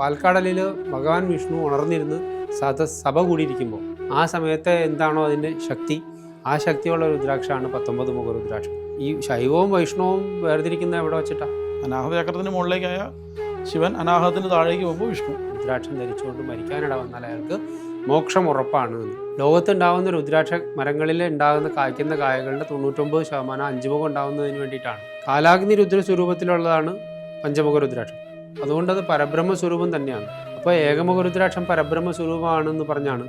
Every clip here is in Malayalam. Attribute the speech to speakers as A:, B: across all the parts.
A: പാൽക്കടലിൽ ഭഗവാൻ വിഷ്ണു ഉണർന്നിരുന്ന് സഭ കൂടിയിരിക്കുമ്പോൾ ആ സമയത്തെ എന്താണോ അതിൻ്റെ ശക്തി, ആ ശക്തിയുള്ള രുദ്രാക്ഷമാണ് 19 മുഖ രുദ്രാക്ഷം. ഈ ശൈവവും വൈഷ്ണവും വേർതിരിക്കുന്ന എവിടെ വെച്ചിട്ടാണ്?
B: അനാഹത ചക്രത്തിന് മുകളിലേക്കായ ശിവൻ, അനാഹതത്തിന് താഴേക്ക് പോകുമ്പോൾ വിഷ്ണു.
A: രുദ്രാക്ഷം ധരിച്ചുകൊണ്ട് മരിക്കാനിട വന്നാൽ അയാൾക്ക് മോക്ഷം ഉറപ്പാണ്. ലോകത്തുണ്ടാകുന്ന രുദ്രാക്ഷ മരങ്ങളിൽ ഉണ്ടാകുന്ന കായ്ക്കുന്ന കായകളുടെ 99% 5 മുഖം ഉണ്ടാകുന്നതിന് വേണ്ടിയിട്ടാണ്. കാലാഗ്നി രുദ്ര സ്വരൂപത്തിലുള്ളതാണ് പഞ്ചമുഖ രുദ്രാക്ഷം. അതുകൊണ്ടത് പരബ്രഹ്മ സ്വരൂപം തന്നെയാണ്. അപ്പോൾ ഏകമുഖ രുദ്രാക്ഷം പരബ്രഹ്മ സ്വരൂപമാണെന്ന് പറഞ്ഞാണ്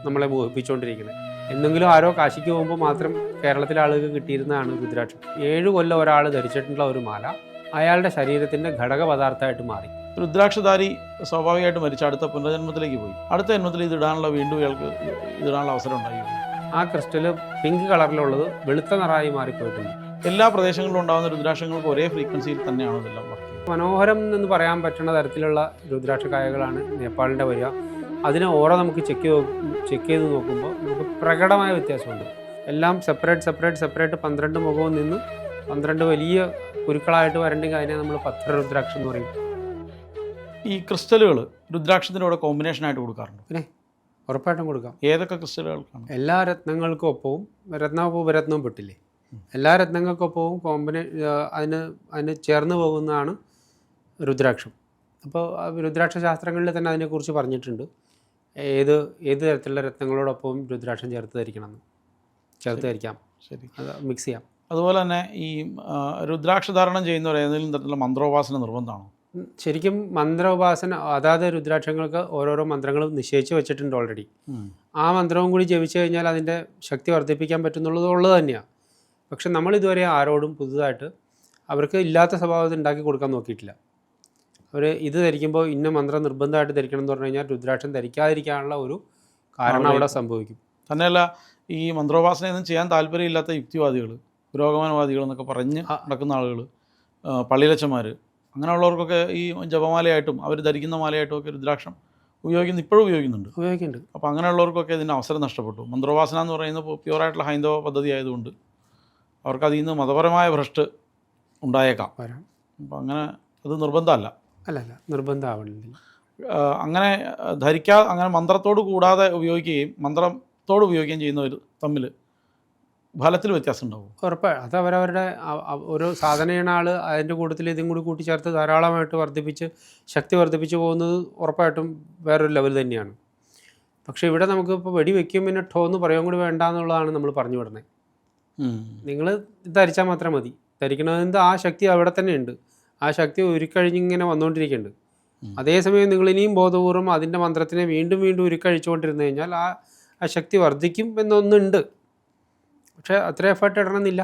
A: നമ്മളെ മോഹിപ്പിച്ചുകൊണ്ടിരിക്കുന്നത്. എന്തെങ്കിലും ആരോ കാശിക്ക് പോകുമ്പോൾ മാത്രം കേരളത്തിലെ ആളുകൾക്ക് കിട്ടിയിരുന്നതാണ് രുദ്രാക്ഷം. 7 കൊല്ലം ഒരാൾ ധരിച്ചിട്ടുള്ള ഒരു മാല അയാളുടെ ശരീരത്തിൻ്റെ ഘടക പദാർത്ഥമായിട്ട് മാറി.
B: രുദ്രാക്ഷധാരി സ്വാഭാവികമായിട്ട് മരിച്ച അടുത്ത പുനർജന്മത്തിലേക്ക് പോയി. അടുത്ത ജന്മത്തിൽ വീണ്ടും ഇയാൾക്ക് ഇതിടാനുള്ള അവസരം ഉണ്ടായി.
A: ആ ക്രിസ്റ്റല് പിങ്ക് കളറിലുള്ളത് വെളുത്ത നിറമായി മാറിപ്പോയിട്ടുണ്ട്.
B: എല്ലാ പ്രദേശങ്ങളിലും ഉണ്ടാകുന്ന രുദ്രാക്ഷങ്ങൾക്ക് ഒരേ ഫ്രീക്വൻസിയിൽ തന്നെയാണ് ഇതെല്ലാം വർക്ക്.
A: മനോഹരം എന്ന് പറയാൻ പറ്റുന്ന തരത്തിലുള്ള രുദ്രാക്ഷ കായകളാണ് നേപ്പാളിൻ്റെ വരിക. അതിന് ഓരോ നമുക്ക് ചെക്ക് ചെയ്ത് നോക്കുമ്പോൾ നമുക്ക് പ്രകടമായ വ്യത്യാസമുണ്ട്. എല്ലാം സെപ്പറേറ്റ് 12 മുഖവും നിന്ന് 12 വലിയ കുരുക്കളായിട്ട് വരണ്ടെങ്കിൽ അതിനെ നമ്മൾ പത്ര രുദ്രാക്ഷം എന്ന് പറയും.
B: ഈ ക്രിസ്റ്റലുകൾ രുദ്രാക്ഷത്തിൻ്റെ കൂടെ കോമ്പിനേഷനായിട്ട് കൊടുക്കാറുണ്ട്.
A: പിന്നെ ഉറപ്പായിട്ടും കൊടുക്കാം.
B: ഏതൊക്കെ ക്രിസ്റ്റലുകൾക്കാണ്?
A: എല്ലാ രത്നങ്ങൾക്കും ഒപ്പവും രത്നവും പെട്ടില്ലേ, എല്ലാ രത്നങ്ങൾക്കൊപ്പവും അതിന് ചേർന്ന് പോകുന്നതാണ് രുദ്രാക്ഷം. അപ്പോൾ രുദ്രാക്ഷ ശാസ്ത്രങ്ങളിൽ തന്നെ അതിനെക്കുറിച്ച് പറഞ്ഞിട്ടുണ്ട്. ഏത് തരത്തിലുള്ള രത്നങ്ങളോടൊപ്പം രുദ്രാക്ഷം ചേർത്ത് ധരിക്കാം. ശരി, അത് മിക്സ് ചെയ്യാം.
B: അതുപോലെ തന്നെ ഈ രുദ്രാക്ഷ ധാരണം ചെയ്യുന്നവർ ഏതെങ്കിലും തരത്തിലുള്ള മന്ത്രോപാസന നിർബന്ധമാണോ?
A: ശരിക്കും മന്ത്രോപാസന അതാത് രുദ്രാക്ഷങ്ങൾക്ക് ഓരോരോ മന്ത്രങ്ങളും നിശ്ചയിച്ച് വെച്ചിട്ടുണ്ട് ഓൾറെഡി. ആ മന്ത്രവും കൂടി ജപിച്ചു കഴിഞ്ഞാൽ അതിൻ്റെ ശക്തി വർദ്ധിപ്പിക്കാൻ പറ്റുന്നുള്ളത് തന്നെയാണ്. പക്ഷെ നമ്മളിതുവരെ ആരോടും പുതുതായിട്ട് അവർക്ക് ഇല്ലാത്ത സ്വഭാവം ഉണ്ടാക്കി കൊടുക്കാൻ നോക്കിയിട്ടില്ല. അവർ ഇത് ധരിക്കുമ്പോൾ ഇന്ന മന്ത്രം നിർബന്ധമായിട്ട് ധരിക്കണം എന്ന് പറഞ്ഞു കഴിഞ്ഞാൽ രുദ്രാക്ഷം ധരിക്കാതിരിക്കാനുള്ള ഒരു കാരണം അവിടെ സംഭവിക്കും.
B: തന്നെയല്ല, ഈ മന്ത്രോപാസനയൊന്നും ചെയ്യാൻ താല്പര്യമില്ലാത്ത യുക്തിവാദികൾ, പുരോഗമനവാദികൾ എന്നൊക്കെ പറഞ്ഞ് നടക്കുന്ന ആളുകൾ, പള്ളിയിലച്ചന്മാർ, അങ്ങനെയുള്ളവർക്കൊക്കെ ഈ ജപമാലയായിട്ടും അവർ ധരിക്കുന്ന മാലയായിട്ടും ഒക്കെ രുദ്രാക്ഷം ഇപ്പോഴും ഉപയോഗിക്കുന്നുണ്ട്. അപ്പോൾ അങ്ങനെയുള്ളവർക്കൊക്കെ ഇതിൻ്റെ അവസരം നഷ്ടപ്പെട്ടു. മന്ത്രോപാസന എന്ന് പറയുന്നത് പ്യുവറായിട്ടുള്ള ഹൈന്ദവ പദ്ധതി ആയതുകൊണ്ട് അവർക്ക് അതിൽ നിന്ന് മതപരമായ ഭ്രഷ്ട് ഉണ്ടായേക്കാം. അപ്പോൾ അങ്ങനെ അത് നിർബന്ധമല്ല.
A: നിർബന്ധമാവുന്നില്ല.
B: അങ്ങനെ മന്ത്രത്തോട് കൂടാതെ ഉപയോഗിക്കുകയും മന്ത്രത്തോട് ഉപയോഗിക്കുകയും ചെയ്യുന്നവർ തമ്മിൽ ഫലത്തിൽ വ്യത്യാസം ഉണ്ടാവും.
A: ഉറപ്പാണ്. അത് അവരവരുടെ ഒരു സാധനയാണ് ആൾ അതിൻ്റെ കൂട്ടത്തിൽ ഇതും കൂടി കൂട്ടിച്ചേർത്ത് ധാരാളമായിട്ട് ശക്തി വർദ്ധിപ്പിച്ച് പോകുന്നത് ഉറപ്പായിട്ടും വേറൊരു ലെവൽ തന്നെയാണ്. പക്ഷേ ഇവിടെ നമുക്ക് ഇപ്പോൾ വെടി വെക്കും പിന്നെ എന്ന് പറയാൻ കൂടി വേണ്ട എന്നുള്ളതാണ് നമ്മൾ പറഞ്ഞു വിടുന്നത്. നിങ്ങൾ ധരിച്ചാൽ മാത്രം മതി. ധരിക്കണമെന്ന് ആ ശക്തി അവിടെ തന്നെ ഉണ്ട്. ആ ശക്തി ഉരുക്കഴിഞ്ഞിങ്ങനെ വന്നുകൊണ്ടിരിക്കുന്നുണ്ട്. അതേസമയം നിങ്ങൾ ഇനിയും ബോധപൂർവം അതിൻ്റെ മന്ത്രത്തിനെ വീണ്ടും ഉരുക്കഴിച്ചുകൊണ്ടിരുന്നു കഴിഞ്ഞാൽ ആ ശക്തി വർദ്ധിക്കും എന്നൊന്നുണ്ട്. പക്ഷേ അത്ര എഫേർട്ട് ഇടണമെന്നില്ല.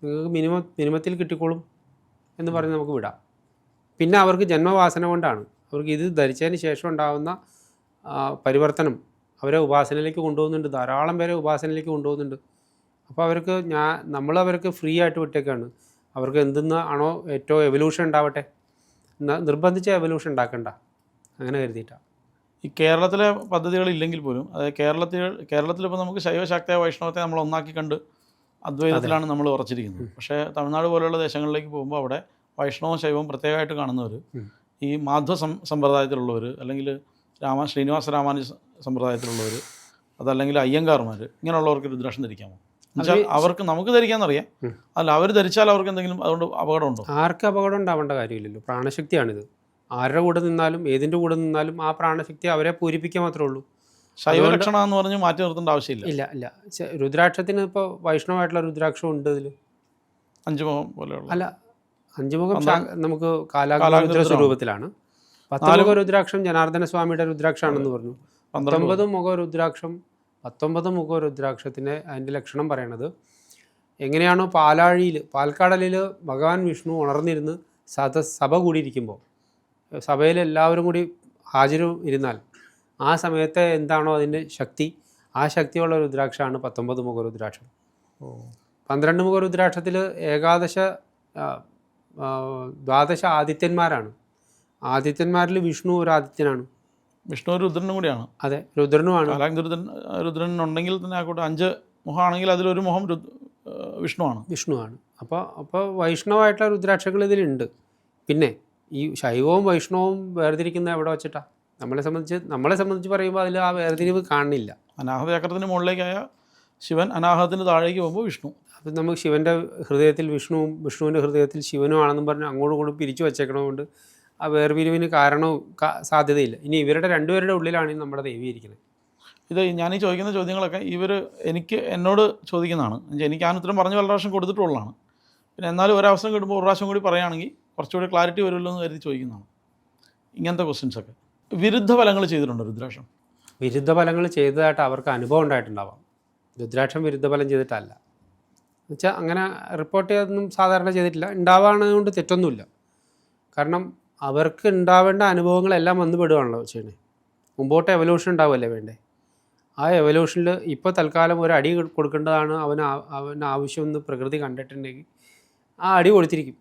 A: നിങ്ങൾക്ക് മിനിമത്തിൽ കിട്ടിക്കോളും എന്ന് പറഞ്ഞ് നമുക്ക് വിടാം. പിന്നെ അവർക്ക് ജന്മവാസന കൊണ്ടാണ്. അവർക്ക് ഇത് ധരിച്ചതിന് ശേഷം ഉണ്ടാകുന്ന പരിവർത്തനം അവരെ ഉപാസനയിലേക്ക് കൊണ്ടുപോകുന്നുണ്ട്. ധാരാളം പേരെ ഉപാസനയിലേക്ക് കൊണ്ടുപോകുന്നുണ്ട്. അപ്പോൾ അവർക്ക് ഫ്രീ ആയിട്ട് വിട്ടേക്കാണ്. അവർക്ക് എന്തെന്ന് ആണോ ഏറ്റവും എവല്യൂഷൻ ഉണ്ടാവട്ടെ, നിർബന്ധിച്ച് എവല്യൂഷൻ ഉണ്ടാക്കണ്ട, അങ്ങനെ കരുതിയിട്ടാണ്.
B: ഈ കേരളത്തിലെ പദ്ധതികളില്ലെങ്കിൽ പോലും, അതായത് കേരളത്തിലിപ്പോൾ നമുക്ക് ശൈവശാക്ത വൈഷ്ണവത്തെ നമ്മൾ ഒന്നാക്കി കണ്ട് അദ്വൈതത്തിലാണ് നമ്മൾ ഉറച്ചിരിക്കുന്നത്. പക്ഷേ തമിഴ്നാട് പോലെയുള്ള ദേശങ്ങളിലേക്ക് പോകുമ്പോൾ അവിടെ വൈഷ്ണവവും ശൈവവും പ്രത്യേകമായിട്ട് കാണുന്നവർ, ഈ മാധ്വ സമ്പ്രദായത്തിലുള്ളവർ, അല്ലെങ്കിൽ ശ്രീനിവാസ രാമാനുജ സമ്പ്രദായത്തിലുള്ളവർ, അതല്ലെങ്കിൽ അയ്യങ്കാർമാർ, ഇങ്ങനെയുള്ളവർക്ക് രുദ്രാക്ഷം ധരിക്കാമോ? എന്നുവെച്ചാൽ അവർക്ക് നമുക്ക് ധരിക്കാമെന്നറിയാം, അല്ല അവർ ധരിച്ചാൽ അവർക്ക് എന്തെങ്കിലും അതുകൊണ്ട് അപകടമുണ്ടോ?
A: ആർക്ക് അപകടം ഉണ്ടാവേണ്ട കാര്യമില്ലല്ലോ. പ്രാണശക്തിയാണിത്. ആരുടെ കൂടെ നിന്നാലും ഏതിൻ്റെ കൂടെ നിന്നാലും ആ പ്രാണശക്തി അവരെ പൂരിപ്പിക്കാൻ മാത്രമേ ഉള്ളൂ.
B: ശൈവലക്ഷണം എന്ന് പറഞ്ഞ് മാറ്റി നിർത്തേണ്ട ആവശ്യമില്ല.
A: ഇല്ല. രുദ്രാക്ഷത്തിന് ഇപ്പോൾ വൈഷ്ണവമായിട്ടുള്ള രുദ്രാക്ഷം ഉണ്ട്. ഇതിൽ
B: 5 മുഖം പോലെയുള്ള
A: അല്ല, 5 മുഖം നമുക്ക് കാലാഗ്നി സ്വരൂപത്തിലാണ്. 10 മുഖ രുദ്രാക്ഷം ജനാർദ്ദന സ്വാമിയുടെ രുദ്രാക്ഷമാണെന്ന് പറഞ്ഞു. 19 മുഖ രുദ്രാക്ഷത്തിന് അതിൻ്റെ ലക്ഷണം പറയണത് എങ്ങനെയാണോ പാൽക്കടലിൽ ഭഗവാൻ വിഷ്ണു ഉണർന്നിരുന്ന് സഭ കൂടിയിരിക്കുമ്പോൾ സഭയിൽ എല്ലാവരും കൂടി ഇരുന്നാൽ ആ സമയത്തെ എന്താണോ അതിൻ്റെ ശക്തി, ആ ശക്തിയുള്ള രുദ്രാക്ഷമാണ് 19 മുഖ രുദ്രാക്ഷം. 12 മുഖ രുദ്രാക്ഷത്തിൽ ദ്വാദശ ആദിത്യന്മാരാണ്. ആദിത്യന്മാരിൽ വിഷ്ണു ഒരു ആദിത്യനാണ്.
B: വിഷ്ണു രുദ്രനും കൂടിയാണ്.
A: അതെ, രുദ്രനുമാണ്.
B: രുദ്രനുണ്ടെങ്കിൽ തന്നെ ആയിക്കോട്ടെ 5 മുഖമാണെങ്കിൽ അതിലൊരു മുഖം വിഷ്ണുവാണ്.
A: അപ്പോൾ വൈഷ്ണവമായിട്ടുള്ള രുദ്രാക്ഷങ്ങൾ ഇതിലുണ്ട്. പിന്നെ ഈ ശൈവവും വൈഷ്ണവവും വേർതിരിക്കുന്ന എവിടെ വെച്ചിട്ടാണ്? നമ്മളെ സംബന്ധിച്ച് പറയുമ്പോൾ അതിൽ ആ വേർതിരിവ് കാണുന്നില്ല.
B: അനാഹത ചക്രത്തിന് മുകളിലേക്കായ ശിവൻ, അനാഹതത്തിന് താഴേക്ക് പോകുമ്പോൾ വിഷ്ണു.
A: അപ്പം നമുക്ക് ശിവൻ്റെ ഹൃദയത്തിൽ വിഷ്ണുവും വിഷ്ണുവിൻ്റെ ഹൃദയത്തിൽ ശിവനും ആണെന്നും പറഞ്ഞ് അങ്ങോട്ടും ഇങ്ങോട്ടും പിരിച്ചു വച്ചേക്കണതുകൊണ്ട് ആ വേർപിരിവിന് കാരണവും സാധ്യതയില്ല. ഇനി ഇവരുടെ രണ്ടുപേരുടെ ഉള്ളിലാണ് നമ്മുടെ ദേവി ഇരിക്കുന്നത്.
B: ഇത് ഞാനീ ചോദിക്കുന്ന ചോദ്യങ്ങളൊക്കെ എന്നോട് ചോദിക്കുന്നതാണ്. എനിക്ക് ആ ഉത്തരം പറഞ്ഞ് പല പ്രാവശ്യം കൊടുത്തിട്ടുള്ളതാണ്. പിന്നെ എന്നാലും ഒരവസരം കിട്ടുമ്പോൾ ഒരു പ്രാവശ്യം കൂടി പറയുകയാണെങ്കിൽ കുറച്ചുകൂടി ക്ലാരിറ്റി വരുമല്ലോ എന്ന് കരുതി ചോദിക്കുന്നതാണ് ഇങ്ങനത്തെ ക്വസ്റ്റ്യൻസൊക്കെ. വിരുദ്ധ ഫലങ്ങൾ ചെയ്തിട്ടുണ്ടോ രുദ്രാക്ഷം?
A: വിരുദ്ധ ഫലങ്ങൾ ചെയ്തതായിട്ട് അവർക്ക് അനുഭവം ഉണ്ടായിട്ടുണ്ടാവാം. രുദ്രാക്ഷം വിരുദ്ധ ഫലം ചെയ്തിട്ടല്ല. എന്നുവെച്ചാൽ അങ്ങനെ റിപ്പോർട്ട് ചെയ്തൊന്നും സാധാരണ ചെയ്തിട്ടില്ല. ഉണ്ടാവാണതുകൊണ്ട് തെറ്റൊന്നുമില്ല. കാരണം അവർക്ക് ഉണ്ടാവേണ്ട അനുഭവങ്ങളെല്ലാം വന്നു പെടുകയാണല്ലോ ചെയ്യണേ. മുമ്പോട്ട് എവല്യൂഷൻ ഉണ്ടാവുമല്ലേ വേണ്ടേ? ആ എവല്യൂഷനിൽ ഇപ്പോൾ തൽക്കാലം ഒരു അടി കൊടുക്കേണ്ടതാണ് അവന് ആവശ്യമെന്ന് പ്രകൃതി കണ്ടിട്ടുണ്ടെങ്കിൽ ആ അടി കൊടുത്തിരിക്കും.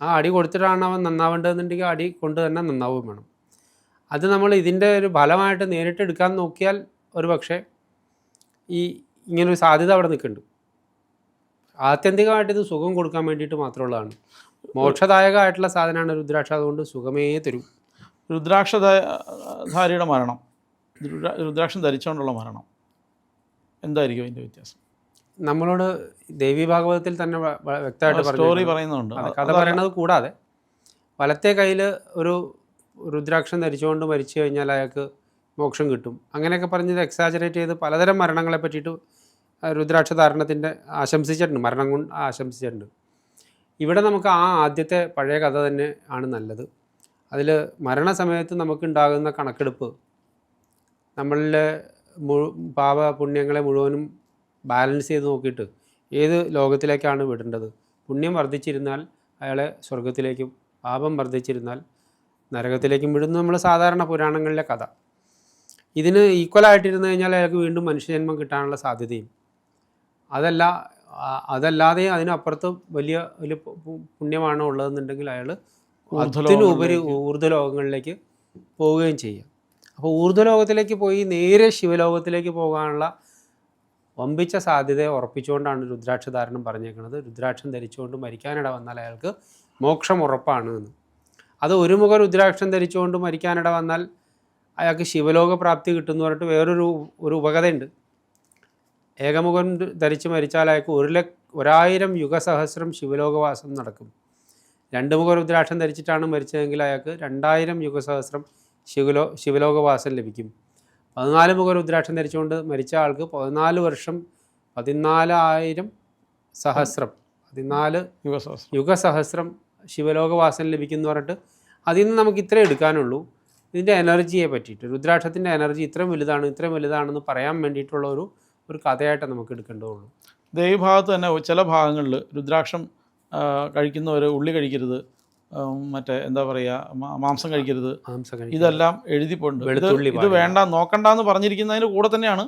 A: ആ അടി കൊടുത്തിട്ടാണ് അവൻ നന്നാവേണ്ടതെന്നുണ്ടെങ്കിൽ ആ അടി കൊണ്ട് തന്നെ നന്നാവുകയും വേണം. അത് നമ്മൾ ഇതിൻ്റെ ഒരു ഫലമായിട്ട് നേരിട്ട് എടുക്കാൻ നോക്കിയാൽ ഒരു പക്ഷേ ഇങ്ങനൊരു സാധ്യത അവിടെ നിൽക്കുന്നുണ്ട്. ആത്യന്തികമായിട്ട് ഇത് സുഖം കൊടുക്കാൻ വേണ്ടിയിട്ട് മാത്രമുള്ളതാണ്. മോക്ഷദായകമായിട്ടുള്ള സാധനമാണ് രുദ്രാക്ഷ. അതുകൊണ്ട് സുഖമേ തരും.
B: രുദ്രാക്ഷധാരിയുടെ മരണം, രുദ്രാക്ഷം ധരിച്ചുകൊണ്ടുള്ള മരണം എന്തായിരിക്കും അതിൻ്റെ വ്യത്യാസം?
A: നമ്മളോട് ദേവി ഭാഗവതത്തിൽ തന്നെ വ്യക്തമായിട്ട്
B: സ്റ്റോറി പറയുന്നുണ്ട്.
A: കഥ പറയുന്നത് കൂടാതെ വലത്തെ കയ്യിൽ ഒരു രുദ്രാക്ഷം ധരിച്ചുകൊണ്ട് മരിച്ചു കഴിഞ്ഞാൽ അയാൾക്ക് മോക്ഷം കിട്ടും അങ്ങനെയൊക്കെ പറഞ്ഞത് എക്സാജറേറ്റ് ചെയ്ത് പലതരം മരണങ്ങളെ പറ്റിയിട്ട് രുദ്രാക്ഷ ധാരണത്തിൻ്റെ ആശംസിച്ചിട്ടുണ്ട്, മരണം കൊണ്ട് ആശംസിച്ചിട്ടുണ്ട്. ഇവിടെ നമുക്ക് ആ ആദ്യത്തെ പഴയ കഥ തന്നെ ആണ് നല്ലത്. അതിൽ മരണസമയത്ത് നമുക്കുണ്ടാകുന്ന കണക്കെടുപ്പ് നമ്മളിലെ പാപ പുണ്യങ്ങളെ മുഴുവനും ബാലൻസ് ചെയ്ത് നോക്കിയിട്ട് ഏത് ലോകത്തിലേക്കാണ് വിടേണ്ടത്. പുണ്യം വർദ്ധിച്ചിരുന്നാൽ അയാളെ സ്വർഗത്തിലേക്കും, പാപം വർദ്ധിച്ചിരുന്നാൽ നരകത്തിലേക്കും വിടുന്നു നമ്മൾ സാധാരണ പുരാണങ്ങളിലെ കഥ. ഇതിന് ഈക്വലായിട്ടിരുന്നു കഴിഞ്ഞാൽ അയാൾക്ക് വീണ്ടും മനുഷ്യജന്മം കിട്ടാനുള്ള സാധ്യതയും അതല്ലാതെ അതിനപ്പുറത്ത് വലിയ വലിയ പുണ്യമാണ് ഉള്ളതെന്നുണ്ടെങ്കിൽ അയാൾ അതിനുപരി ഊർധ്വലോകങ്ങളിലേക്ക് പോവുകയും ചെയ്യാം. അപ്പോൾ ഊർധ്വലോകത്തിലേക്ക് പോയി നേരെ ശിവലോകത്തിലേക്ക് പോകാനുള്ള വമ്പിച്ച സാധ്യതയെ ഉറപ്പിച്ചുകൊണ്ടാണ് രുദ്രാക്ഷധാരണം പറഞ്ഞേക്കുന്നത്. രുദ്രാക്ഷം ധരിച്ചുകൊണ്ട് മരിക്കാനിട വന്നാൽ അയാൾക്ക് മോക്ഷം ഉറപ്പാണ് എന്ന്. അത് ഒരു മുഖ രുദ്രാക്ഷം ധരിച്ചുകൊണ്ട് മരിക്കാനിട വന്നാൽ അയാൾക്ക് ശിവലോക പ്രാപ്തി കിട്ടുമെന്ന് പറഞ്ഞിട്ട് വേറൊരു ഉപകഥയുണ്ട്. ഏകമുഖം ധരിച്ച് മരിച്ചാൽ അയാൾക്ക് 1000 യുഗസഹസ്രം ശിവലോകവാസം നടക്കും. 2 മുഖ രുദ്രാക്ഷം ധരിച്ചിട്ടാണ് മരിച്ചതെങ്കിൽ അയാൾക്ക് 2000 യുഗസഹസ്രം ശിവലോകവാസം ലഭിക്കും. 14 മുഖ രുദ്രാക്ഷം ധരിച്ചുകൊണ്ട് മരിച്ച ആൾക്ക് 14 വർഷം 14,000 സഹസ്രം 14 യുഗസഹസ്രം ശിവലോകവാസം ലഭിക്കും എന്ന് പറഞ്ഞിട്ട് അതിൽ നിന്ന് നമുക്ക് ഇത്രേ എടുക്കാനുള്ളൂ. ഇതിൻ്റെ എനർജിയെ പറ്റിയിട്ട് രുദ്രാക്ഷത്തിൻ്റെ എനർജി ഇത്രയും വലുതാണെന്ന് പറയാൻ വേണ്ടിയിട്ടുള്ള ഒരു കഥയായിട്ട് നമുക്ക് എടുക്കേണ്ടതുള്ളൂ.
B: ദേവീഭാഗത്ത് തന്നെ ചില ഭാഗങ്ങളിൽ രുദ്രാക്ഷം കഴിക്കുന്നവർ ഉള്ളി കഴിക്കരുത്, മറ്റേ എന്താ പറയുക മാംസം കഴിക്കരുത്, ഇതെല്ലാം എഴുതിപ്പോണ്ട്. ഇത് വേണ്ട നോക്കണ്ടെന്ന് പറഞ്ഞിരിക്കുന്നതിന് കൂടെ തന്നെയാണ്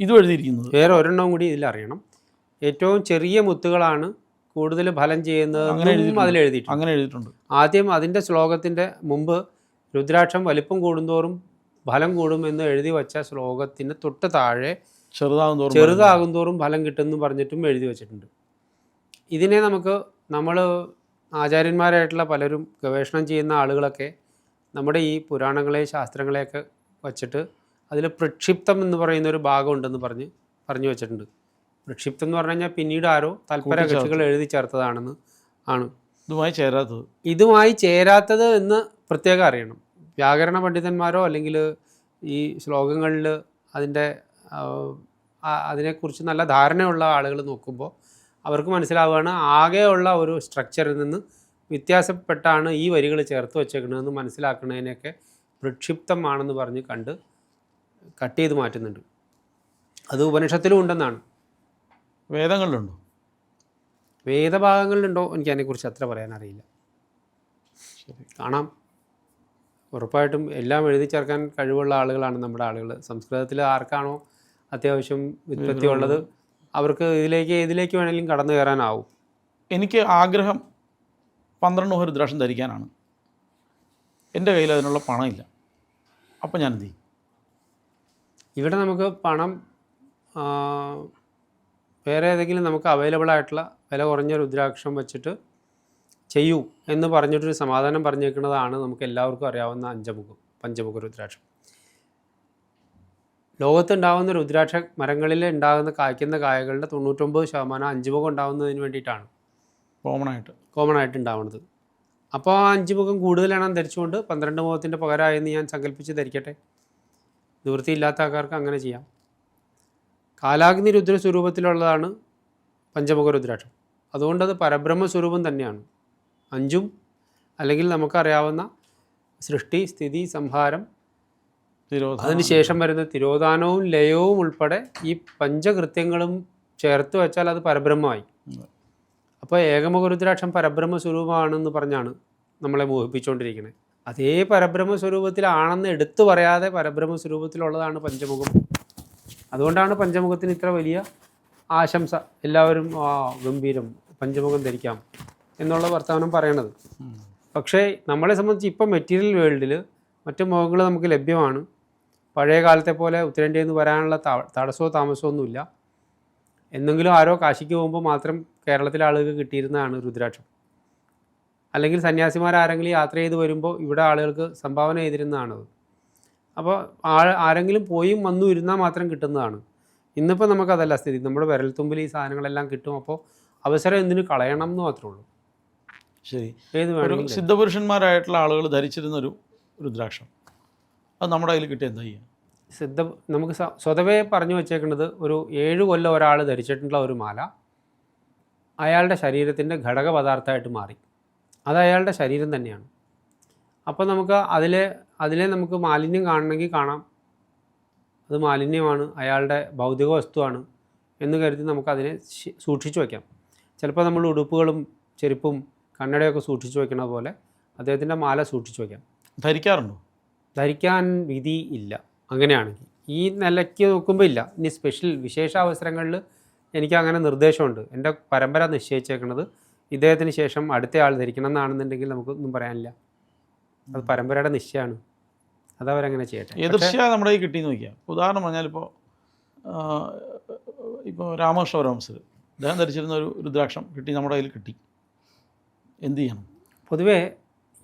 B: ഇതും എഴുതിയിരിക്കുന്നത്.
A: വേറെ ഒരെണ്ണം കൂടി ഇതിൽ അറിയണം. ഏറ്റവും ചെറിയ മുത്തുകളാണ് കൂടുതൽ ഫലം ചെയ്യുന്നത് അതിൽ എഴുതിയിട്ടുണ്ട്. ആദ്യം അതിൻ്റെ ശ്ലോകത്തിൻ്റെ മുമ്പ് രുദ്രാക്ഷം വലിപ്പം കൂടുന്തോറും ഫലം കൂടും എന്ന് എഴുതി വച്ച ശ്ലോകത്തിന് തൊട്ട് താഴെ ചെറുതാകും തോറും ഫലം കിട്ടുമെന്ന് പറഞ്ഞിട്ടും എഴുതി വച്ചിട്ടുണ്ട്. ഇതിനെ നമ്മൾ ആചാര്യന്മാരായിട്ടുള്ള പലരും ഗവേഷണം ചെയ്യുന്ന ആളുകളൊക്കെ നമ്മുടെ ഈ പുരാണങ്ങളെയും ശാസ്ത്രങ്ങളെയൊക്കെ വച്ചിട്ട് അതിൽ പ്രക്ഷിപ്തം എന്ന് പറയുന്നൊരു ഭാഗം ഉണ്ടെന്ന് പറഞ്ഞു വെച്ചിട്ടുണ്ട്. പ്രക്ഷിപ്തം എന്ന് പറഞ്ഞു കഴിഞ്ഞാൽ പിന്നീട് ആരോ താല്പര്യ കക്ഷികൾ എഴുതി ചേർത്തതാണെന്ന് ആണ്. ഇതുമായി ചേരാത്തത് എന്ന് പ്രത്യേകം അറിയണം. വ്യാകരണ പണ്ഡിതന്മാരോ അല്ലെങ്കിൽ ഈ ശ്ലോകങ്ങളിൽ അതിനെക്കുറിച്ച് നല്ല ധാരണയുള്ള ആളുകൾ നോക്കുമ്പോൾ അവർക്ക് മനസ്സിലാവുകയാണ് ആകെയുള്ള ഒരു സ്ട്രക്ചറിൽ നിന്ന് വ്യത്യാസപ്പെട്ടാണ് ഈ വരികൾ ചേർത്ത് വച്ചേക്കണമെന്ന് മനസ്സിലാക്കുന്നതിനൊക്കെ പ്രക്ഷിപ്തമാണെന്ന് പറഞ്ഞ് കട്ട് ചെയ്ത് മാറ്റുന്നുണ്ട്. അത് ഉപനിഷത്തിലും ഉണ്ടെന്നാണ്.
B: വേദങ്ങളിലുണ്ടോ?
A: വേദഭാഗങ്ങളിലുണ്ടോ എനിക്ക് അതിനെക്കുറിച്ച് അത്ര പറയാനറിയില്ല. കാണാം. ഉറപ്പായിട്ടും എല്ലാം എഴുതി ചേർക്കാൻ കഴിവുള്ള ആളുകളാണ് നമ്മുടെ ആളുകൾ. സംസ്കൃതത്തിൽ ആർക്കാണോ അത്യാവശ്യം വ്യുത്പത്തി ഉള്ളത് അവർക്ക് ഇതിലേക്ക് വേണമെങ്കിലും കടന്നു കയറാനാവും.
B: എനിക്ക് ആഗ്രഹം 12 മുഖ രുദ്രാക്ഷം ധരിക്കാനാണ്. എൻ്റെ കയ്യിൽ അതിനുള്ള പണമില്ല. അപ്പം ഞാൻ എന്ത് ചെയ്യും?
A: ഇവിടെ നമുക്ക് പണം വേറെ ഏതെങ്കിലും നമുക്ക് അവൈലബിൾ ആയിട്ടുള്ള വില കുറഞ്ഞ രുദ്രാക്ഷം വെച്ചിട്ട് ചെയ്യൂ എന്ന് പറഞ്ഞിട്ടൊരു സമാധാനം പറഞ്ഞേക്കുന്നതാണ് നമുക്ക് എല്ലാവർക്കും അറിയാവുന്ന പഞ്ചമുഖ രുദ്രാക്ഷം. ലോകത്തുണ്ടാകുന്ന രുദ്രാക്ഷ മരങ്ങളിൽ കായ്ക്കുന്ന കായകളുടെ 99% 5 മുഖം ഉണ്ടാകുന്നതിന് വേണ്ടിയിട്ടാണ് കോമൺ ആയിട്ട് ഉണ്ടാവുന്നത്. അപ്പോൾ ആ 5 മുഖം കൂടുതലെണ്ണം ധരിച്ചുകൊണ്ട് 12 മുഖത്തിൻ്റെ പകരമായെന്ന് ഞാൻ സങ്കല്പിച്ച് ധരിക്കട്ടെ. നിവൃത്തിയില്ലാത്ത ആൾക്കാർക്ക് അങ്ങനെ ചെയ്യാം. കാലാഗ്നി രുദ്ര സ്വരൂപത്തിലുള്ളതാണ് പഞ്ചമുഖ രുദ്രാക്ഷം. അതുകൊണ്ടത് പരബ്രഹ്മ സ്വരൂപം തന്നെയാണ്. 5ഉം അല്ലെങ്കിൽ നമുക്കറിയാവുന്ന സൃഷ്ടി, സ്ഥിതി, സംഹാരം, അതിനുശേഷം വരുന്ന തിരോധാനവും ലയവും ഉൾപ്പെടെ ഈ പഞ്ചകൃത്യങ്ങളും ചേർത്ത് വെച്ചാൽ അത് പരബ്രഹ്മമായി. അപ്പോൾ ഏകമുഖ രുദ്രാക്ഷം പരബ്രഹ്മ സ്വരൂപമാണെന്ന് പറഞ്ഞാണ് നമ്മളെ മോഹിപ്പിച്ചുകൊണ്ടിരിക്കുന്നത്. അതേ പരബ്രഹ്മ സ്വരൂപത്തിലാണെന്ന് എടുത്തു പറയാതെ പരബ്രഹ്മ സ്വരൂപത്തിലുള്ളതാണ് പഞ്ചമുഖം. അതുകൊണ്ടാണ് പഞ്ചമുഖത്തിന് ഇത്ര വലിയ ആശംസ. എല്ലാവരും ഗംഭീരം, പഞ്ചമുഖം ധരിക്കാം എന്നുള്ള വർത്തമാനം പറയണത്. പക്ഷേ നമ്മളെ സംബന്ധിച്ച് ഇപ്പം മെറ്റീരിയൽ വേൾഡിൽ മറ്റു മുഖങ്ങൾ നമുക്ക് ലഭ്യമാണ്. പഴയ കാലത്തെ പോലെ ഉത്തരേന്ത്യയിൽ നിന്ന് വരാനുള്ള തടസ്സമോ താമസമോ ഒന്നുമില്ല. എന്നെങ്കിലും ആരോ കാശിക്ക് പോകുമ്പോൾ മാത്രം കേരളത്തിലെ ആളുകൾക്ക് കിട്ടിയിരുന്നതാണ് രുദ്രാക്ഷം. അല്ലെങ്കിൽ സന്യാസിമാരാരെങ്കിലും യാത്ര ചെയ്ത് വരുമ്പോൾ ഇവിടെ ആളുകൾക്ക് സംഭാവന ചെയ്തിരുന്നതാണത്. അപ്പോൾ ആരെങ്കിലും പോയും വന്നു ഇരുന്നാൽ മാത്രം കിട്ടുന്നതാണ്. ഇന്നിപ്പോൾ നമുക്കതല്ല സ്ഥിതി. നമ്മുടെ വിരൽത്തുമ്പിൽ ഈ സാധനങ്ങളെല്ലാം കിട്ടും. അപ്പോൾ അവസരം എന്തിനു കളയണം എന്ന് മാത്രമേ ഉള്ളൂ.
B: ശരി. ഒരു സിദ്ധപുരുഷന്മാരായിട്ടുള്ള ആളുകൾ ധരിച്ചിരുന്നൊരു രുദ്രാക്ഷം അത് നമ്മുടെ കയ്യിൽ കിട്ടിയ എന്താ ചെയ്യുക?
A: നമുക്ക് സ്വതവേ പറഞ്ഞു വെച്ചേക്കുന്നത്, ഒരു 7 കൊല്ലം ഒരാൾ ധരിച്ചിട്ടുള്ള ഒരു മാല അയാളുടെ ശരീരത്തിൻ്റെ ഘടക പദാർത്ഥമായിട്ട് മാറി. അത് അയാളുടെ ശരീരം തന്നെയാണ്. അപ്പോൾ നമുക്ക് അതിലെ നമുക്ക് മാലിന്യം കാണണമെങ്കിൽ കാണാം. അത് മാലിന്യമാണ്, അയാളുടെ ഭൗതിക വസ്തുവാണ് എന്ന് കരുതി നമുക്കതിനെ സൂക്ഷിച്ചു വയ്ക്കാം. ചിലപ്പോൾ നമ്മൾ ഉടുപ്പുകളും ചെരുപ്പും കണ്ണടയൊക്കെ സൂക്ഷിച്ചു വയ്ക്കണ പോലെ അദ്ദേഹത്തിൻ്റെ മാല സൂക്ഷിച്ചു വയ്ക്കാം.
B: ധരിക്കാറുണ്ടോ?
A: ധരിക്കാൻ വിധി ഇല്ല. അങ്ങനെയാണെങ്കിൽ ഈ നിലയ്ക്ക് നോക്കുമ്പോൾ ഇല്ല. ഇനി വിശേഷ അവസരങ്ങളിൽ എനിക്ക് അങ്ങനെ നിർദ്ദേശമുണ്ട്. എൻ്റെ പരമ്പര നിശ്ചയിച്ചേക്കുന്നത് ഇദ്ദേഹത്തിന് ശേഷം അടുത്ത ആൾ ധരിക്കണം എന്നാണെന്നുണ്ടെങ്കിൽ നമുക്കൊന്നും പറയാനില്ല. അത് പരമ്പരയുടെ നിശ്ചയമാണ്. അതവരങ്ങനെ ചെയ്യട്ടെ.
B: എതിർച്ചയായി നമ്മുടെ കയ്യിൽ കിട്ടിയെന്ന് വയ്ക്കാം. ഉദാഹരണം പറഞ്ഞാൽ ഇപ്പോൾ രാമകൃഷ്ണ പരമഹംസർ അദ്ദേഹം ധരിച്ചിരുന്ന ഒരു രുദ്രാക്ഷം നമ്മുടെ കയ്യിൽ കിട്ടി, എന്ത് ചെയ്യണം?
A: പൊതുവേ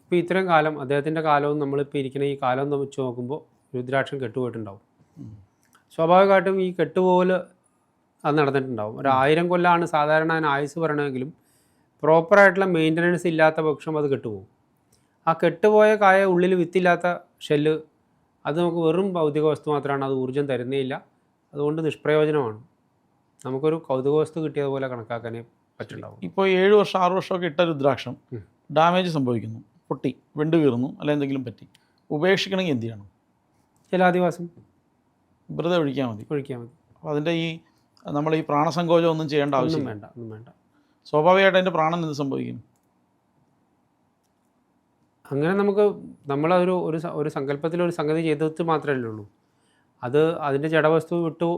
A: ഇപ്പോൾ ഇത്രയും കാലം അദ്ദേഹത്തിൻ്റെ കാലവും നമ്മളിപ്പോൾ ഇരിക്കുന്ന ഈ കാലം വെച്ച് നോക്കുമ്പോൾ രുദ്രാക്ഷം കെട്ടുപോയിട്ടുണ്ടാവും. സ്വാഭാവികമായിട്ടും ഈ കെട്ടുപോലെ അത് നടന്നിട്ടുണ്ടാവും. 1000 കൊല്ലമാണ് സാധാരണ അതിന് ആയുസ് പറയണമെങ്കിലും പ്രോപ്പറായിട്ടുള്ള മെയിൻ്റനൻസ് ഇല്ലാത്ത പക്ഷം അത് കെട്ടുപോകും. ആ കെട്ടുപോയ കായ ഉള്ളിൽ വിത്തില്ലാത്ത ഷെല്ല് അത് നമുക്ക് വെറും ഭൗതിക വസ്തു മാത്രമാണ്. അത് ഊർജ്ജം തരുന്നേയില്ല. അതുകൊണ്ട് നിഷ്പ്രയോജനമാണ്. നമുക്കൊരു കൗതുക വസ്തു കിട്ടിയതുപോലെ കണക്കാക്കാനേ പറ്റുണ്ടാവും.
B: ഇപ്പോൾ 7 വർഷം 6 വർഷമൊക്കെ ഇട്ട രുദ്രാക്ഷം ഡാമേജ് സംഭവിക്കുന്നു, പൊട്ടി വെണ്ട് കീറുന്നു, അല്ല എന്തെങ്കിലും പറ്റി, ഉപേക്ഷിക്കണമെങ്കിൽ എന്ത് ചെയ്യണം?
A: ജലാധിവാസം
B: വെറുതെ ഒഴിക്കാൻ മതി. അപ്പോൾ അതിൻ്റെ നമ്മൾ ഈ പ്രാണസങ്കോചം ഒന്നും ചെയ്യേണ്ട ആവശ്യം
A: വേണ്ട.
B: സ്വാഭാവികമായിട്ട് അതിൻ്റെ പ്രാണൻ എന്ത് സംഭവിക്കും?
A: അങ്ങനെ നമ്മളൊരു സങ്കല്പത്തിലൊരു സംഗതി ചെയ്തിട്ട് മാത്രമല്ലേ ഉള്ളൂ. അതിൻ്റെ ജഡവസ്തു വിട്ടു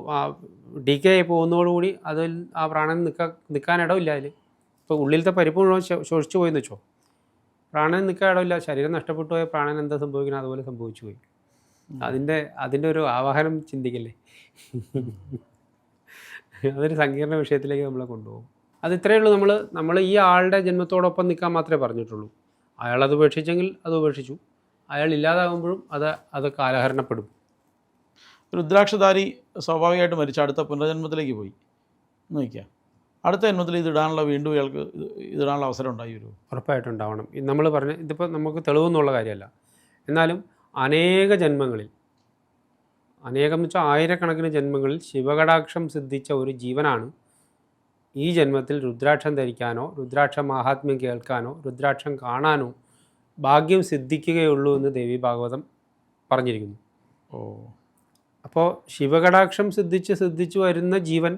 A: ഡീക്കേ ആയി പോകുന്നതോടുകൂടി അതിൽ ആ പ്രാണൻ നിൽക്കാനിടമില്ല. അതിൽ ഇപ്പോൾ ഉള്ളിലത്തെ പരിപ്പ് മുഴുവൻ ശോഷിച്ചു പോയെന്ന് വെച്ചോ, പ്രാണൻ നിൽക്കാൻ ഇടമില്ല. ശരീരം നഷ്ടപ്പെട്ടു പോയ പ്രാണൻ എന്താ സംഭവിക്കണം? അതുപോലെ സംഭവിച്ചു പോയി. അതിൻ്റെ ഒരു ആവാഹനം ചിന്തിക്കല്ലേ. അതൊരു സങ്കീർണ വിഷയത്തിലേക്ക് നമ്മളെ കൊണ്ടുപോകും. അത് ഇത്രയേ ഉള്ളൂ. നമ്മൾ ഈ ആളുടെ ജന്മത്തോടൊപ്പം നിൽക്കാൻ മാത്രമേ പറഞ്ഞിട്ടുള്ളൂ. അയാളത് ഉപേക്ഷിച്ചെങ്കിൽ അത് ഉപേക്ഷിച്ചു. അയാൾ ഇല്ലാതാകുമ്പോഴും അത് കാലഹരണപ്പെടും.
B: രുദ്രാക്ഷധാരി സ്വാഭാവികമായിട്ട് മരിച്ച അടുത്ത പുനർജന്മത്തിലേക്ക് പോയി എന്ന് വയ്ക്കുക. അടുത്ത ജന്മത്തിൽ വീണ്ടും ഇയാൾക്ക് ഇതിടാനുള്ള അവസരം ഉണ്ടായി വരുമോ?
A: ഉറപ്പായിട്ടുണ്ടാവണം. നമ്മൾ പറഞ്ഞ ഇതിപ്പോൾ നമുക്ക് തെളിവെന്നുള്ള കാര്യമല്ല. എന്നാലും അനേകം എന്ന് വെച്ചാൽ ആയിരക്കണക്കിന് ജന്മങ്ങളിൽ ശിവകടാക്ഷം സിദ്ധിച്ച ഒരു ജീവനാണ് ഈ ജന്മത്തിൽ രുദ്രാക്ഷം ധരിക്കാനോ രുദ്രാക്ഷ മാഹാത്മ്യം കേൾക്കാനോ രുദ്രാക്ഷം കാണാനോ ഭാഗ്യം സിദ്ധിക്കുകയുള്ളൂ എന്ന് ദേവി ഭാഗവതം പറഞ്ഞിരിക്കുന്നു. അപ്പോൾ ശിവകടാക്ഷം സിദ്ധിച്ച് വരുന്ന ജീവൻ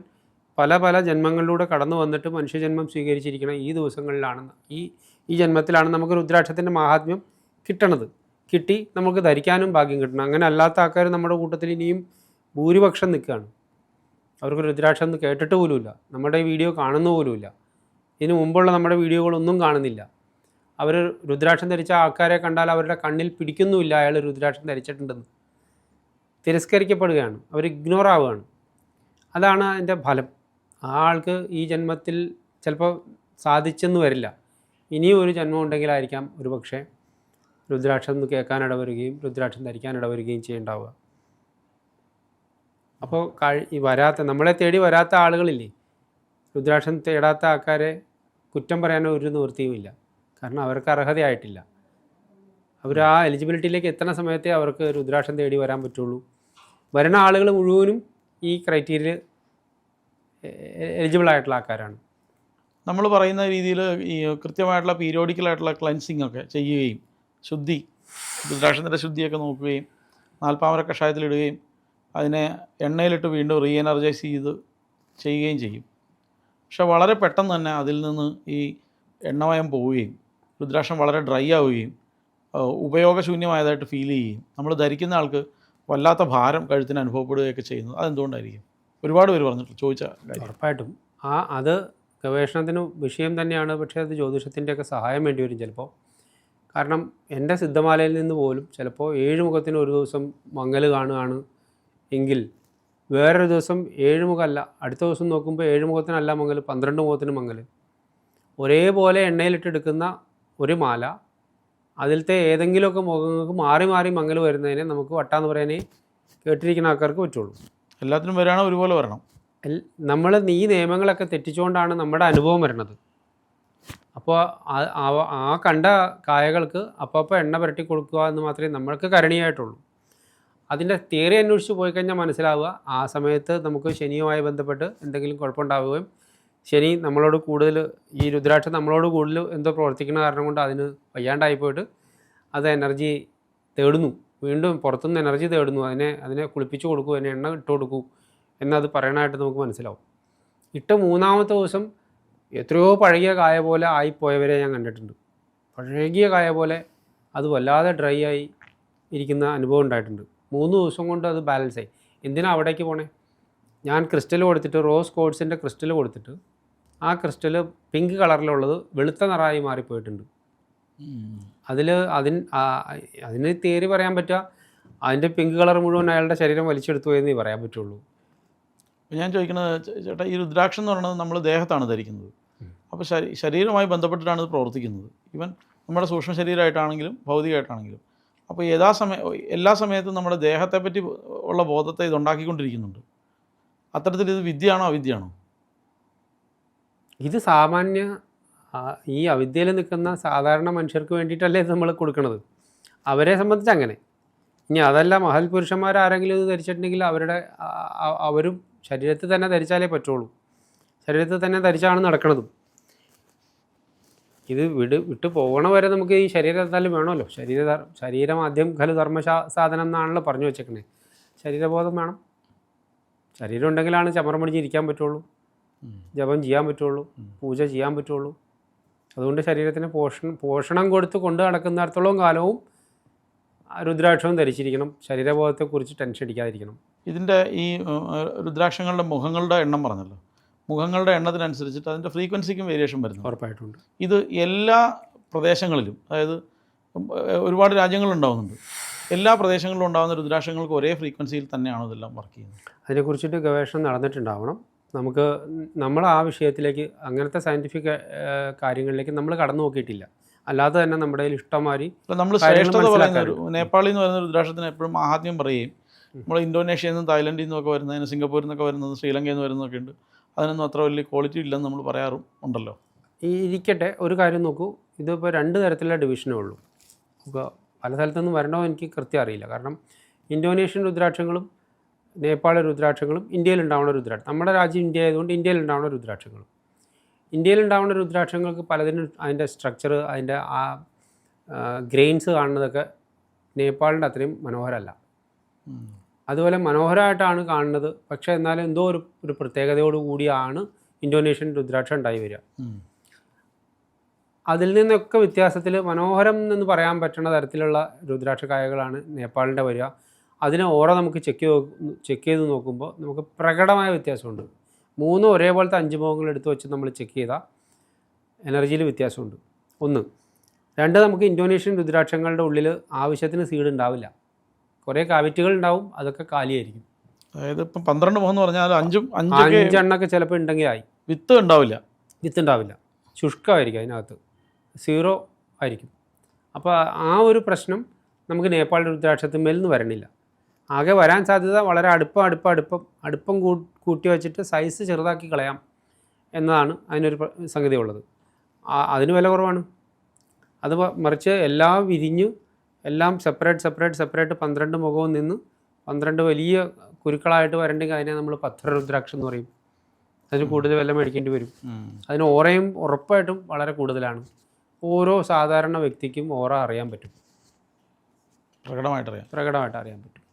A: പല ജന്മങ്ങളിലൂടെ കടന്നു വന്നിട്ട് മനുഷ്യജന്മം സ്വീകരിച്ചിരിക്കുന്ന ഈ ദിവസങ്ങളിലാണ്, ഈ ജന്മത്തിലാണ് നമുക്ക് രുദ്രാക്ഷത്തിൻ്റെ മാഹാത്മ്യം കിട്ടി നമുക്ക് ധരിക്കാനും ഭാഗ്യം കിട്ടണം. അങ്ങനെ അല്ലാത്ത ആൾക്കാർ നമ്മുടെ കൂട്ടത്തിൽ ഇനിയും ഭൂരിപക്ഷം നിൽക്കുകയാണ്. അവർക്ക് രുദ്രാക്ഷം എന്ന് കേട്ടിട്ട് പോലുമില്ല, നമ്മുടെ ഈ വീഡിയോ കാണുന്ന പോലുമില്ല, ഇതിനു മുമ്പുള്ള നമ്മുടെ വീഡിയോകളൊന്നും കാണുന്നില്ല. അവർ രുദ്രാക്ഷം ധരിച്ച ആൾക്കാരെ കണ്ടാൽ അവരുടെ കണ്ണിൽ പിടിക്കുന്നുമില്ല അയാൾ രുദ്രാക്ഷം ധരിച്ചിട്ടുണ്ടെന്ന്. തിരസ്കരിക്കപ്പെടുകയാണ്, അവർ ഇഗ്നോർ ആവുകയാണ്. അതാണ് അതിൻ്റെ ഫലം. ആ ആൾക്ക് ഈ ജന്മത്തിൽ ചിലപ്പോൾ സാധിച്ചെന്ന് വരില്ല. ഇനിയും ഒരു ജന്മം ഉണ്ടെങ്കിലായിരിക്കാം ഒരു പക്ഷേ രുദ്രാക്ഷം കേൾക്കാൻ ഇടവരികയും രുദ്രാക്ഷം ധരിക്കാൻ ഇടവരികയും ചെയ്യുണ്ടാവുക. അപ്പോൾ ഈ നമ്മളെ തേടി വരാത്ത ആളുകളില്ലേ, രുദ്രാക്ഷം തേടാത്ത ആൾക്കാരെ കുറ്റം പറയാനോ ഒരു നിവൃത്തിയുമില്ല. കാരണം അവർക്ക് അർഹതയായിട്ടില്ല. അവർ ആ എലിജിബിലിറ്റിയിലേക്ക് എത്തുന്ന സമയത്തേ അവർക്ക് രുദ്രാക്ഷം തേടി വരാൻ പറ്റുള്ളൂ. വരുന്ന ആളുകൾ മുഴുവനും ഈ ക്രൈറ്റീരിയയിൽ എലിജിബിൾ ആയിട്ടുള്ള ആൾക്കാരാണ്.
B: നമ്മൾ പറയുന്ന രീതിയിൽ ഈ കൃത്യമായിട്ടുള്ള പീരിയോഡിക്കലായിട്ടുള്ള ക്ലൻസിങ് ഒക്കെ ചെയ്യുകയും ശുദ്ധി, രുദ്രാക്ഷത്തിൻ്റെ ശുദ്ധിയൊക്കെ നോക്കുകയും നാൽപ്പാമര കഷായത്തിലിടുകയും അതിനെ എണ്ണയിലിട്ട് വീണ്ടും റീ എനർജൈസ് ചെയ്യുകയും ചെയ്യും. പക്ഷെ വളരെ പെട്ടെന്ന് തന്നെ അതിൽ നിന്ന് ഈ എണ്ണമയം പോവുകയും രുദ്രാക്ഷം വളരെ ഡ്രൈ ആവുകയും ഉപയോഗശൂന്യമായതായിട്ട് ഫീൽ ചെയ്യുകയും നമ്മൾ ധരിക്കുന്ന ആൾക്ക് വല്ലാത്ത ഭാരം കഴുത്തിന് അനുഭവപ്പെടുകയൊക്കെ ചെയ്യുന്നത് അതെന്തുകൊണ്ടായിരിക്കും? ഒരുപാട് പേര് പറഞ്ഞിട്ട് ചോദിച്ച കാര്യം.
A: ഉറപ്പായിട്ടും അത് ഗവേഷണത്തിന് വിഷയം തന്നെയാണ്. പക്ഷേ അത് ജ്യോതിഷത്തിൻ്റെയൊക്കെ സഹായം വേണ്ടി വരും ചിലപ്പോൾ. കാരണം എൻ്റെ സിദ്ധമാലയിൽ നിന്ന് പോലും ചിലപ്പോൾ 7 മുഖത്തിന് ഒരു ദിവസം മങ്ങൽ കാണുകയാണ് എങ്കിൽ വേറൊരു ദിവസം 7 മുഖമല്ല, അടുത്ത ദിവസം നോക്കുമ്പോൾ 7 മുഖത്തിനല്ല മങ്ങൽ, 12 മുഖത്തിന് മങ്ങൽ. ഒരേപോലെ എണ്ണയിലിട്ടെടുക്കുന്ന ഒരു മാല അതിലത്തെ ഏതെങ്കിലുമൊക്കെ മുഖങ്ങൾക്ക് മാറി മാറി മങ്ങൽ വരുന്നതിനെ നമുക്ക് വട്ടാന്ന് പറയാനേ കേട്ടിരിക്കുന്ന ആൾക്കാർക്ക് പറ്റുള്ളൂ.
B: എല്ലാത്തിനും വരാണോ ഒരുപോലെ വരണം?
A: നമ്മൾ ഈ നിയമങ്ങളൊക്കെ തെറ്റിച്ചുകൊണ്ടാണ് നമ്മുടെ അനുഭവം വരുന്നത്. അപ്പോൾ ആ കണ്ട കായകൾക്ക് അപ്പോൾ എണ്ണ പുരട്ടി കൊടുക്കുക എന്ന് മാത്രമേ നമ്മൾക്ക് കരണീയമായിട്ടുള്ളൂ. അതിൻ്റെ തിയറി അന്വേഷിച്ച് പോയി കഴിഞ്ഞാൽ മനസ്സിലാവുക ആ സമയത്ത് നമുക്ക് ശനിയുമായി ബന്ധപ്പെട്ട് എന്തെങ്കിലും കുഴപ്പമുണ്ടാവുകയും ശനി നമ്മളോട് കൂടുതൽ ഈ രുദ്രാക്ഷം നമ്മളോട് കൂടുതൽ എന്തോ പ്രവർത്തിക്കുന്ന കാരണം കൊണ്ട് അതിന് വയ്യാണ്ടായി പോയിട്ട് അത് എനർജി തേടുന്നു, വീണ്ടും പുറത്തുനിന്ന് എനർജി തേടുന്നു, അതിനെ കുളിപ്പിച്ച് കൊടുക്കൂ, അതിനെ എണ്ണ ഇട്ട് കൊടുക്കൂ എന്നത് പറയണമായിട്ട് നമുക്ക് മനസ്സിലാവും. ഇട്ട 3-ാമത്തെ ദിവസം എത്രയോ പഴകിയ കായ പോലെ ആയിപ്പോയവരെ ഞാൻ കണ്ടിട്ടുണ്ട്. പഴകിയ കായ പോലെ അത് വല്ലാതെ ഡ്രൈ ആയി ഇരിക്കുന്ന അനുഭവം ഉണ്ടായിട്ടുണ്ട്. 3 ദിവസം കൊണ്ട് അത് ബാലൻസായി. എന്തിനാ അവിടേക്ക് പോണേ? ഞാൻ ക്രിസ്റ്റൽ കൊടുത്തിട്ട് റോസ് കോഡ്സിൻ്റെ ക്രിസ്റ്റൽ കൊടുത്തിട്ട് ആ ക്രിസ്റ്റൽ പിങ്ക് കളറിലുള്ളത് വെളുത്ത നിറമായി മാറിപ്പോയിട്ടുണ്ട്. അതിന് തിയറി പറയാൻ പറ്റുക അതിൻ്റെ പിങ്ക് കളർ മുഴുവൻ അയാളുടെ ശരീരം വലിച്ചെടുത്തു എന്നേ പറയാൻ പറ്റുള്ളൂ.
B: ഞാൻ ചോദിക്കുന്നത് ചേട്ടാ, ഈ രുദ്രാക്ഷം എന്ന് പറയുന്നത് നമ്മൾ ദേഹത്താണ് ധരിക്കുന്നത്. അപ്പോൾ ശരീരവുമായി ബന്ധപ്പെട്ടിട്ടാണ് ഇത് പ്രവർത്തിക്കുന്നത്. ഈവൻ നമ്മുടെ സൂക്ഷ്മ ശരീരമായിട്ടാണെങ്കിലും ഭൗതികമായിട്ടാണെങ്കിലും. അപ്പോൾ എല്ലാ സമയത്തും നമ്മുടെ ദേഹത്തെപ്പറ്റി ഉള്ള ബോധത്തെ ഇതുണ്ടാക്കിക്കൊണ്ടിരിക്കുന്നുണ്ട്. അത്തരത്തിൽ ഇത് വിദ്യയാണോ അവിദ്യയാണോ?
A: ഇത് സാമാന്യ ഈ അവിദ്യയിൽ നിൽക്കുന്ന സാധാരണ മനുഷ്യർക്ക് വേണ്ടിയിട്ടല്ലേ ഇത് നമ്മൾ കൊടുക്കുന്നത്. അവരെ സംബന്ധിച്ച് അങ്ങനെ. ഇനി അതല്ല മഹൽ പുരുഷന്മാരാരെങ്കിലും ഇത് ധരിച്ചിട്ടുണ്ടെങ്കിൽ അവരും ശരീരത്തിൽ തന്നെ ധരിച്ചാലേ പറ്റുള്ളൂ. ശരീരത്തിൽ തന്നെ ധരിച്ചാണ് നടക്കുന്നതും. ഇത് വിട്ടു പോകണ വരെ നമുക്ക് ഈ ശരീരം എന്തായാലും വേണമല്ലോ. ശരീരം ആദ്യം ഖലു ധർമ്മ സാധനം എന്നാണല്ലോ പറഞ്ഞു വെച്ചേക്കണേ. ശരീരബോധം വേണം. ശരീരം ഉണ്ടെങ്കിലാണ് ചമരം പിടിച്ചിരിക്കാൻ പറ്റുള്ളൂ, ജപം ചെയ്യാൻ പറ്റുള്ളൂ, പൂജ ചെയ്യാൻ പറ്റുള്ളൂ. അതുകൊണ്ട് ശരീരത്തിന് പോഷണം കൊടുത്ത് കൊണ്ട് നടക്കുന്നിടത്തോളം കാലവും രുദ്രാക്ഷവും ധരിച്ചിരിക്കണം. ശരീരബോധത്തെക്കുറിച്ച് ടെൻഷൻ അടിക്കാതിരിക്കണം.
B: ഇതിൻ്റെ ഈ രുദ്രാക്ഷങ്ങളുടെ മുഖങ്ങളുടെ എണ്ണം പറഞ്ഞല്ലോ. മുഖങ്ങളുടെ എണ്ണത്തിനനുസരിച്ചിട്ട് അതിൻ്റെ ഫ്രീക്വൻസിക്കും വേരിയേഷൻ വരുന്നു.
A: ഉറപ്പായിട്ടുണ്ട്.
B: ഇത് എല്ലാ പ്രദേശങ്ങളിലും, അതായത് ഒരുപാട് രാജ്യങ്ങളുണ്ടാവുന്നുണ്ട്, എല്ലാ പ്രദേശങ്ങളിലും ഉണ്ടാകുന്ന രുദ്രാക്ഷങ്ങൾക്ക് ഒരേ ഫ്രീക്വൻസിയിൽ തന്നെയാണോ ഇതെല്ലാം വർക്ക് ചെയ്യുന്നത്?
A: അതിനെക്കുറിച്ചിട്ട് ഗവേഷണം നടന്നിട്ടുണ്ടാവണം. നമ്മൾ ആ വിഷയത്തിലേക്ക് അങ്ങനത്തെ സയൻറ്റിഫിക് കാര്യങ്ങളിലേക്ക് നമ്മൾ കടന്നു നോക്കിയിട്ടില്ല. അല്ലാതെ തന്നെ നമ്മുടെ കയ്യിൽ ഇഷ്ടംമാതിരി
B: നമ്മൾ ശ്രേഷ്ഠത പറയുന്ന നേപ്പാളിൽ നിന്ന് വരുന്ന രുദ്രാക്ഷത്തിന് എപ്പോഴും മഹാത്മ്യം പറയുകയും നമ്മൾ ഇന്തോനേഷ്യയിൽ നിന്നും തായ്ലൻഡിൽ നിന്നൊക്കെ വരുന്നതിന് സിംഗപ്പൂരിൽ നിന്നൊക്കെ വരുന്നത് ശ്രീലങ്കയിൽ നിന്ന് വരുന്നതൊക്കെ ഉണ്ട്. അതിനൊന്നും അത്ര വലിയ ക്വാളിറ്റി ഇല്ലെന്ന് നമ്മൾ പറയാറും ഉണ്ടല്ലോ.
A: ഇരിക്കട്ടെ, ഒരു കാര്യം നോക്കൂ, ഇതിപ്പോൾ 2 തരത്തിലുള്ള ഡിവിഷനേ ഉള്ളൂ. ഇപ്പോൾ പല സ്ഥലത്തുനിന്നും വരണോ എനിക്ക് കൃത്യം അറിയില്ല. കാരണം ഇന്തോനേഷ്യൻ രുദ്രാക്ഷങ്ങളും നേപ്പാൾ രുദ്രാക്ഷങ്ങളും ഇന്ത്യയിൽ ഉണ്ടാവുന്ന രുദ്രാക്ഷം, നമ്മുടെ രാജ്യം ഇന്ത്യ ആയതുകൊണ്ട് ഇന്ത്യയിൽ ഉണ്ടാവുന്ന രുദ്രാക്ഷങ്ങളും, ഇന്ത്യയിൽ ഉണ്ടാവുന്ന രുദ്രാക്ഷങ്ങൾക്ക് പലതിനും അതിൻ്റെ സ്ട്രക്ചർ, അതിൻ്റെ ആ ഗ്രെയിൻസ് കാണുന്നതൊക്കെ നേപ്പാളിൻ്റെ അത്രയും മനോഹരമല്ല. അതുപോലെ മനോഹരമായിട്ടാണ് കാണുന്നത്, പക്ഷേ എന്നാലും എന്തോ ഒരു പ്രത്യേകതയോടു കൂടിയാണ് ഇന്തോനേഷ്യൻ രുദ്രാക്ഷം ഉണ്ടായി വരിക. അതിൽ നിന്നൊക്കെ വ്യത്യാസത്തിൽ മനോഹരം എന്ന് പറയാൻ പറ്റുന്ന തരത്തിലുള്ള രുദ്രാക്ഷ കായകളാണ് നേപ്പാളിൻ്റെ വരിക. അതിനെ ഓറ നമുക്ക് ചെക്ക് ചെയ്ത് നോക്കുമ്പോൾ നമുക്ക് പ്രകടമായ വ്യത്യാസമുണ്ട്. 3 ഒരേപോലത്തെ 5 മുഖങ്ങൾ എടുത്ത് വെച്ച് നമ്മൾ ചെക്ക് ചെയ്താൽ എനർജിയിൽ വ്യത്യാസമുണ്ട്. 1. 2, നമുക്ക് ഇന്തോനേഷ്യൻ രുദ്രാക്ഷങ്ങളുടെ ഉള്ളിൽ ആവശ്യത്തിന് സീഡ് ഉണ്ടാവില്ല. കുറേ കാവിറ്റുകൾ ഉണ്ടാവും, അതൊക്കെ കാലിയായിരിക്കും.
B: അതായത് ഇപ്പം 12 മുഖം എന്ന് പറഞ്ഞാൽ
A: 5 എണ്ണൊക്കെ ചിലപ്പോൾ ഉണ്ടെങ്കിലായി.
B: വിത്ത് ഉണ്ടാവില്ല.
A: ശുഷ്കമായിരിക്കും അതിനകത്ത്. 0 ആയിരിക്കും. അപ്പോൾ ആ ഒരു പ്രശ്നം നമുക്ക് നേപ്പാൾ രുദ്രാക്ഷത്തിന്മേൽ നിന്ന് വരണില്ല. ആകെ വരാൻ സാധ്യത വളരെ അടുപ്പം കൂട്ടി വെച്ചിട്ട് സൈസ് ചെറുതാക്കി കളയാം എന്നതാണ് അതിനൊരു സംഗതി ഉള്ളത്. അതിന് വില കുറവാണ്. അത് മറിച്ച് എല്ലാം വിരിഞ്ഞ് എല്ലാം സെപ്പറേറ്റ് 12 മുഖവും നിന്ന് 12 വലിയ കുരുക്കളായിട്ട് വരണ്ടെങ്കിൽ അതിനെ നമ്മൾ പത്ഥര രുദ്രാക്ഷം എന്ന് പറയും. അതിന് കൂടുതൽ വില മേടിക്കേണ്ടി വരും. അതിന് ഓറയും ഉറപ്പായിട്ടും വളരെ കൂടുതലാണ്. ഓരോ സാധാരണ വ്യക്തിക്കും ഓറ അറിയാൻ പറ്റും,
B: പ്രകടമായിട്ട് അറിയാം.
A: പ്രകടമായിട്ട് അറിയാൻ പറ്റും.